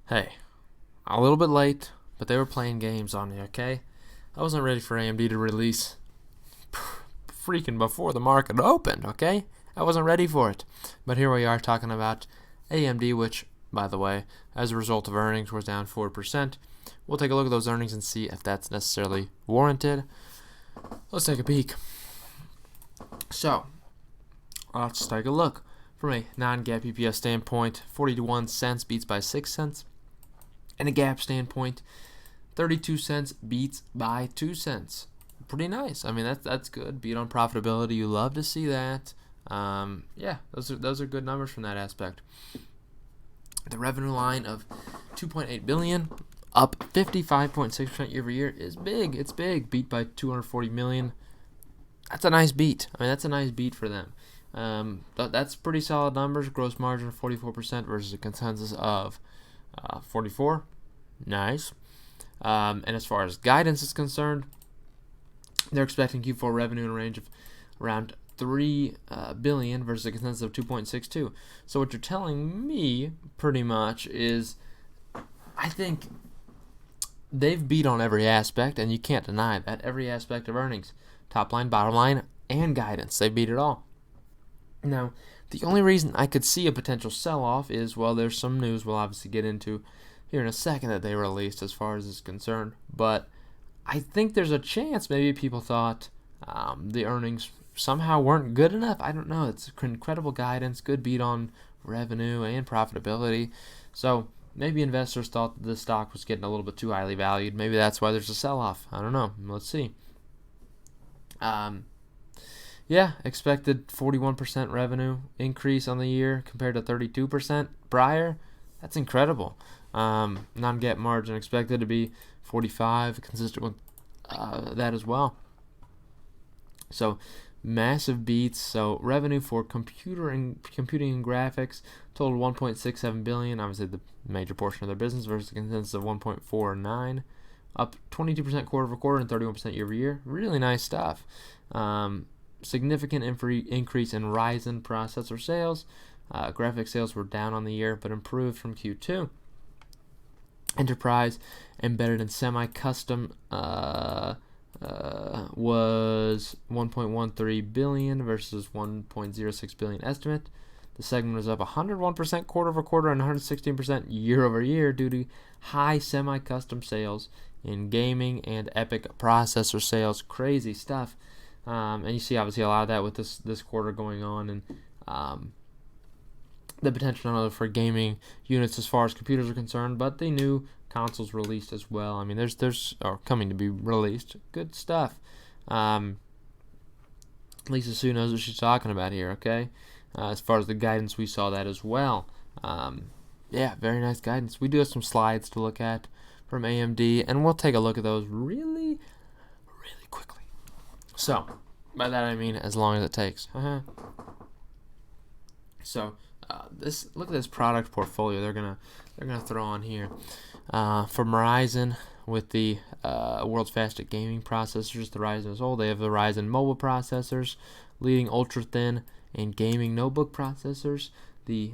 Hey, a little bit late, but they were playing games on me, okay? I wasn't ready for AMD to release freaking before the market opened, okay? I wasn't ready for it. But here we are talking about AMD, which, by the way, as a result of earnings, was down 4%. We'll take a look at those earnings and see if that's necessarily warranted. Let's take a peek. So, let's take a look. From a non-GAAP EPS standpoint, 41 cents beats by 6 cents. And a GAAP standpoint, 32 cents beats by 2 cents. Pretty nice. I mean, that's good. Beat on profitability. You love to see that. Yeah, those are good numbers from that aspect. The revenue line of 2.8 billion, up 55.6% year over year, is big. It's big. Beat by 240 million. That's a nice beat. I mean, that's a nice beat for them. That's pretty solid numbers. Gross margin of 44% versus a consensus of 44. Nice. And as far as guidance is concerned, they're expecting Q4 revenue in a range of around 3 billion versus a consensus of 2.62. So what you're telling me pretty much is I think they've beat on every aspect, and you can't deny that. Every aspect of earnings, top line, bottom line, and guidance, they beat it all. Now, the only reason I could see a potential sell-off is, well, there's some news we'll obviously get into here in a second that they released as far as is concerned. But I think there's a chance maybe people thought the earnings somehow weren't good enough. I don't know. It's incredible guidance, good beat on revenue and profitability. So maybe investors thought the stock was getting a little bit too highly valued. Maybe that's why there's a sell-off. I don't know. Let's see. Yeah, expected 41% revenue increase on the year compared to 32% prior. That's incredible. Non-GAAP margin expected to be 45, consistent with that as well. So massive beats. So revenue for computing and graphics totaled 1.67 billion. Obviously, the major portion of their business versus a consensus of 1.49, up 22% quarter over quarter and 31% year over year. Really nice stuff. Significant increase in Ryzen processor sales. Graphics sales were down on the year, but improved from Q2. Enterprise, embedded and semi-custom was 1.13 billion versus 1.06 billion estimate. The segment was up 101% quarter over quarter and 116% year over year due to high semi-custom sales in gaming and EPYC processor sales. Crazy stuff. And you see obviously a lot of that with this quarter going on, and the potential not only for gaming units as far as computers are concerned, but the new consoles released as well. I mean, there's coming to be released. Good stuff. Lisa Sue knows what she's talking about here, okay? As far as the guidance, we saw that as well. Yeah, very nice guidance. We do have some slides to look at from AMD, and we'll take a look at those really quickly. So, by that I mean as long as it takes. So, look at this product portfolio they're gonna throw on here. From Ryzen with the world's fastest gaming processors, the Ryzen as whole. They have the Ryzen mobile processors, leading ultra thin and gaming notebook processors. The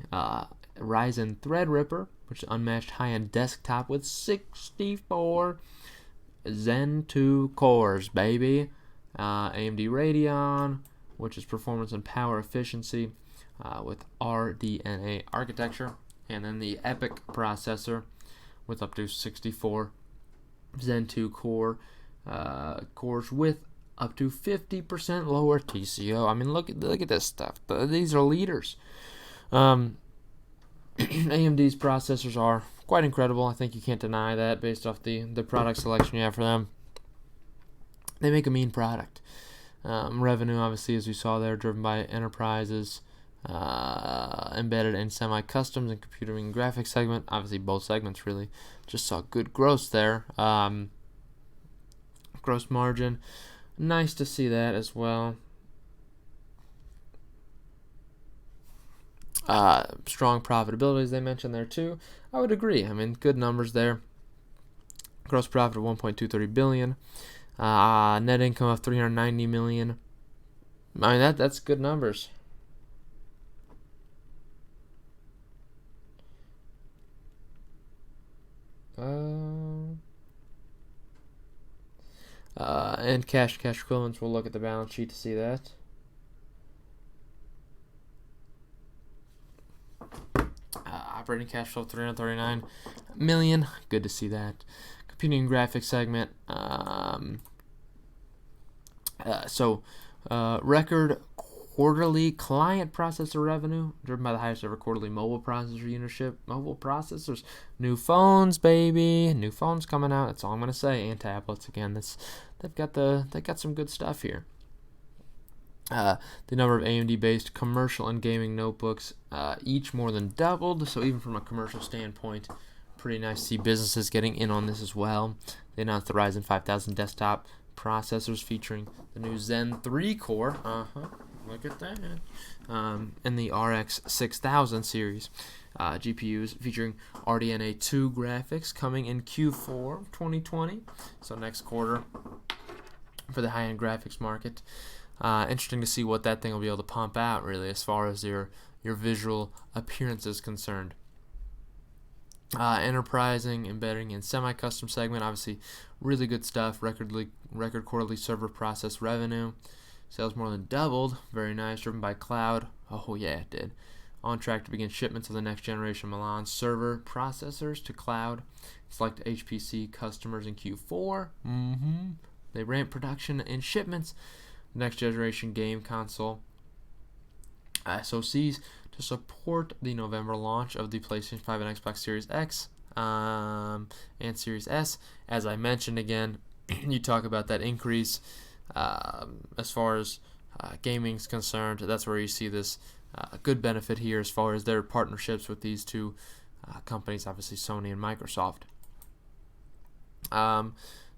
Ryzen Threadripper, which is unmatched high-end desktop with 64 Zen 2 cores, baby. AMD Radeon, which is performance and power efficiency with RDNA architecture, and then the EPYC processor with up to 64 Zen 2 cores with up to 50% lower TCO. I mean, look at this stuff. These are leaders. AMD's processors are quite incredible. I think you can't deny that based off the product selection you have for them. They make a mean product. Revenue, obviously, as we saw there, driven by enterprises, embedded and semi-customs, and computing and graphics segment. Obviously, both segments really just saw good growth there. Gross margin, nice to see that as well. Strong profitability, as they mentioned there too. I would agree. I mean, good numbers there. Gross profit of 1.23 billion. Net income of 390 million. I mean, that's good numbers. And cash equivalents, we'll look at the balance sheet to see that. Operating cash flow $339 million. Good to see that. Computing and graphics segment. Record quarterly client processor revenue driven by the highest ever quarterly mobile processor unit ship. Mobile processors, new phones, baby, new phones coming out. That's all I'm gonna say. And tablets again. They've got some good stuff here. The number of AMD-based commercial and gaming notebooks each more than doubled. So even from a commercial standpoint, pretty nice to see businesses getting in on this as well. They announced the Ryzen 5000 desktop processors featuring the new Zen 3 core. Look at that. And the RX 6000 series GPUs featuring RDNA 2 graphics coming in Q4 2020. So next quarter for the high-end graphics market. Interesting to see what that thing will be able to pump out, really, as far as your visual appearance is concerned. Enterprising, embedding, and semi-custom segment, obviously really good stuff. Record quarterly server process revenue. Sales more than doubled. Very nice, driven by cloud. Oh yeah, it did. On track to begin shipments of the next generation Milan server processors to cloud. Select HPC customers in Q4. They ramp production and shipments. Next generation game console SoCs to support the November launch of the PlayStation 5 and Xbox Series X and Series S. As I mentioned again, you talk about that increase as far as gaming is concerned. That's where you see this good benefit here as far as their partnerships with these two companies, obviously Sony and Microsoft.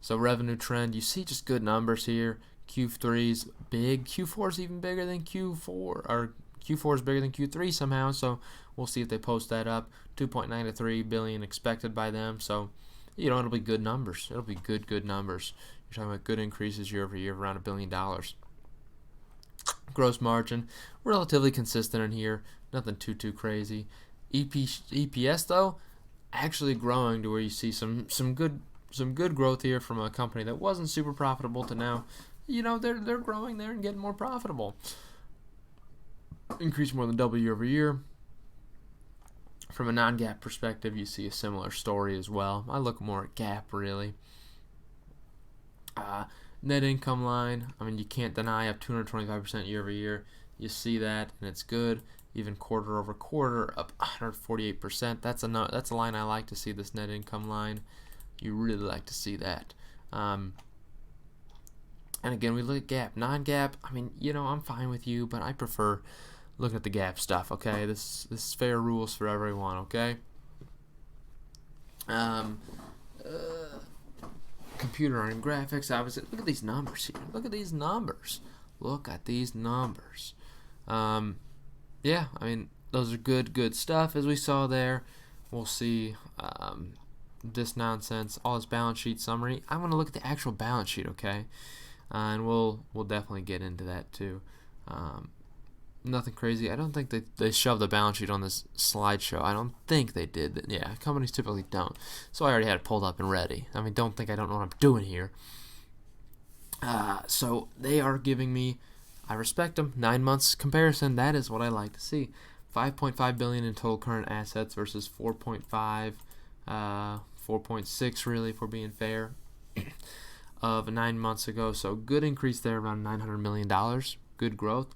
So revenue trend, you see just good numbers here. Q3's big. Q4's even bigger than Q4, or Q4 is bigger than Q3 somehow. So we'll see if they post that up. 2.9 to 3 billion expected by them. So it'll be good numbers. It'll be good numbers. You're talking about good increases year over year of around $1 billion. Gross margin relatively consistent in here. Nothing too crazy. EPS though actually growing to where you see some good growth here from a company that wasn't super profitable to now. They're growing there and getting more profitable. Increase more than double year over year. From a non-GAAP perspective, you see a similar story as well. I look more at GAAP really. Net income line, you can't deny up 225% year over year. You see that, and it's good. Even quarter over quarter, up 148%. That's a line I like to see, this net income line. You really like to see that. And again, we look at GAAP. Non-GAAP, I'm fine with you, but I prefer looking at the GAAP stuff, okay? This is fair rules for everyone, okay? Computer and graphics, obviously. Look at these numbers here. Look at these numbers. Those are good stuff, as we saw there. We'll see this nonsense, all this balance sheet summary. I want to look at the actual balance sheet, okay? And we'll definitely get into that too. Nothing crazy. I don't think they shoved the balance sheet on this slideshow. I don't think they did. Yeah, companies typically don't. So I already had it pulled up and ready. Don't think I don't know what I'm doing here. So they are giving me, I respect them, 9 months comparison. That is what I like to see. $5.5 billion in total current assets versus 4.5, 4.6 really, if we're being fair, of 9 months ago. So good increase there, around $900 million. Good growth.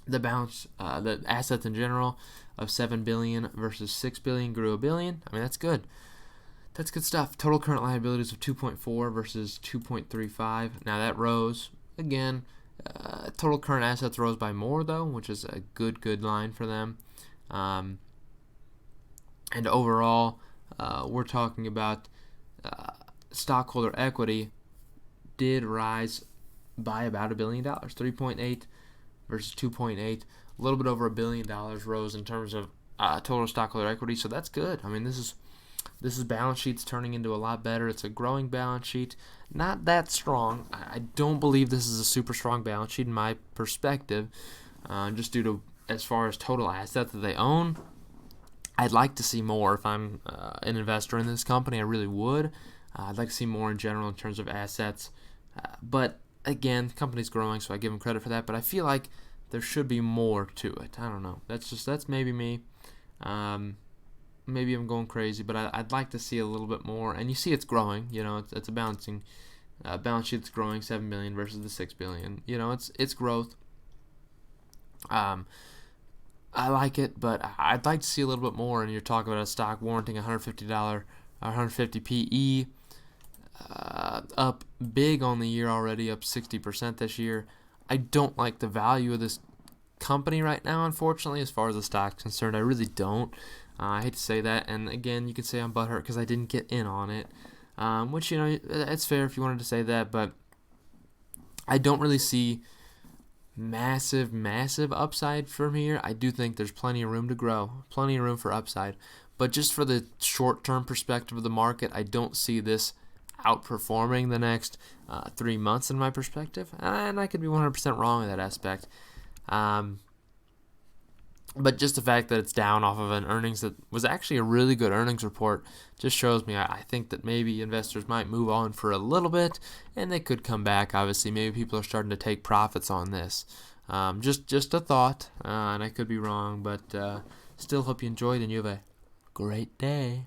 The balance, the assets in general of $7 billion versus $6 billion grew $1 billion. That's good. That's good stuff. Total current liabilities of 2.4 versus 2.35. Now that rose again. Total current assets rose by more though, which is a good line for them. And overall, we're talking about stockholder equity did rise by about $1 billion, 3.8 versus 2.8. A little bit over $1 billion rose in terms of total stockholder equity, so that's good. This is balance sheets turning into a lot better. It's a growing balance sheet, not that strong. I don't believe this is a super strong balance sheet in my perspective, just due to as far as total assets that they own. I'd like to see more if I'm an investor in this company. I really would. I'd like to see more in general in terms of assets But again, the company's growing, so I give them credit for that. But I feel like there should be more to it. I don't know. That's maybe me. Maybe I'm going crazy, but I'd like to see a little bit more. And you see, it's growing. You know, it's a balancing balance sheet that's growing, 7 billion versus the 6 billion. You know, it's growth. I like it, but I'd like to see a little bit more. And you're talking about a stock warranting $150, 150 PE, up big on the year already, up 60% this year. I don't like the value of this company right now, unfortunately, as far as the stock's concerned. I really don't. I hate to say that, and again, you could say I'm butthurt because I didn't get in on it, which, you know, it's fair if you wanted to say that, but I don't really see massive upside from here. I do think there's plenty of room to grow, plenty of room for upside, but just for the short-term perspective of the market, I don't see this outperforming the next 3 months in my perspective, and I could be 100% wrong in that aspect. But just the fact that it's down off of an earnings that was actually a really good earnings report just shows me I think that maybe investors might move on for a little bit, and they could come back. Obviously, maybe people are starting to take profits on this. Just a thought, and I could be wrong, but still hope you enjoyed and you have a great day.